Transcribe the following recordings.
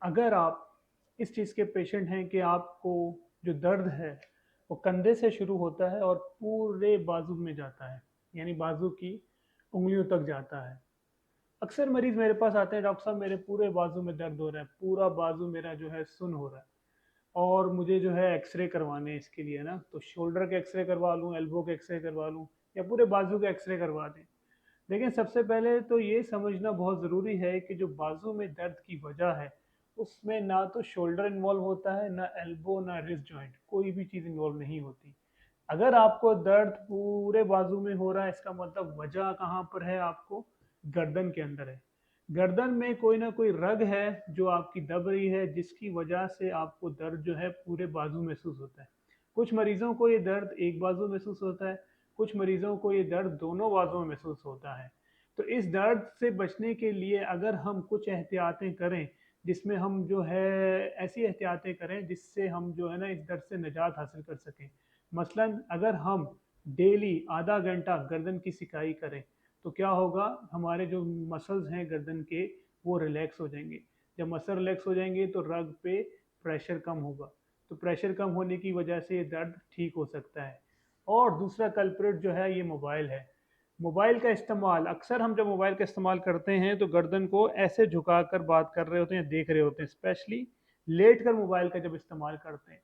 अगर आप इस चीज़ के पेशेंट हैं कि आपको जो दर्द है वो कंधे से शुरू होता है और पूरे बाजू में जाता है, यानी बाजू की उंगलियों तक जाता है। अक्सर मरीज मेरे पास आते हैं, डॉक्टर साहब मेरे पूरे बाजू में दर्द हो रहा है, पूरा बाजू मेरा जो है सुन हो रहा है और मुझे जो है एक्सरे करवाने हैं इसके लिए ना, तो शोल्डर के एक्सरे करवा लूँ, एल्बो के एक्सरे करवा लूँ या पूरे बाजू के एक्सरे करवा दें। लेकिन सबसे पहले तो ये समझना बहुत ज़रूरी है कि जो बाजू में दर्द की वजह है उसमें ना तो शोल्डर इन्वॉल्व होता है, ना एल्बो, ना रिस्ट जॉइंट, कोई भी चीज़ इन्वॉल्व नहीं होती। अगर आपको दर्द पूरे बाजू में हो रहा है इसका मतलब वजह कहाँ पर है, आपको गर्दन के अंदर है। गर्दन में कोई ना कोई रग है जो आपकी दब रही है, जिसकी वजह से आपको दर्द जो है पूरे बाजू महसूस होता है। कुछ मरीजों को ये दर्द एक बाजू महसूस होता है, कुछ मरीजों को ये दर्द दोनों बाजुओं में महसूस होता है। तो इस दर्द से बचने के लिए अगर हम कुछ एहतियातें करें, जिसमें हम जो है ऐसी एहतियातें करें जिससे हम जो है ना इस दर्द से निजात हासिल कर सकें। मसलन अगर हम डेली आधा घंटा गर्दन की सिकाई करें तो क्या होगा, हमारे जो मसल्स हैं गर्दन के वो रिलैक्स हो जाएंगे। जब मसल रिलैक्स हो जाएंगे तो रग पे प्रेशर कम होगा, तो प्रेशर कम होने की वजह से ये दर्द ठीक हो सकता है। और दूसरा कल्प्रिट जो है ये मोबाइल है। मोबाइल का इस्तेमाल, अक्सर हम जब मोबाइल का इस्तेमाल करते हैं तो गर्दन को ऐसे झुका कर बात कर रहे होते हैं, देख रहे होते हैं, स्पेशली लेट कर मोबाइल का जब इस्तेमाल करते हैं।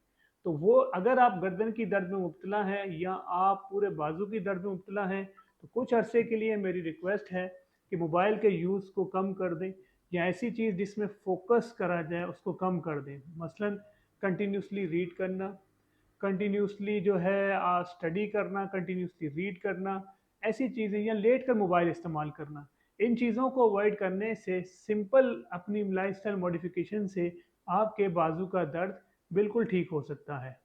तो वो अगर आप गर्दन की दर्द में मुब्तला हैं या आप पूरे बाजू की दर्द में मुब्तला हैं तो कुछ अरसे के लिए मेरी रिक्वेस्ट है कि मोबाइल के यूज़ को कम कर दें या ऐसी चीज़ जिसमें फोकस करा जाए उसको कम कर दें। मसलन कंटिन्यूसली रीड करना, कंटिन्यूसली जो है स्टडी करना, कंटिन्यूसली रीड करना, ऐसी चीज़ें, या लेट कर मोबाइल इस्तेमाल करना। इन चीज़ों को अवॉइड करने से, सिंपल अपनी लाइफस्टाइल मॉडिफिकेशन से आपके बाजू का दर्द बिल्कुल ठीक हो सकता है।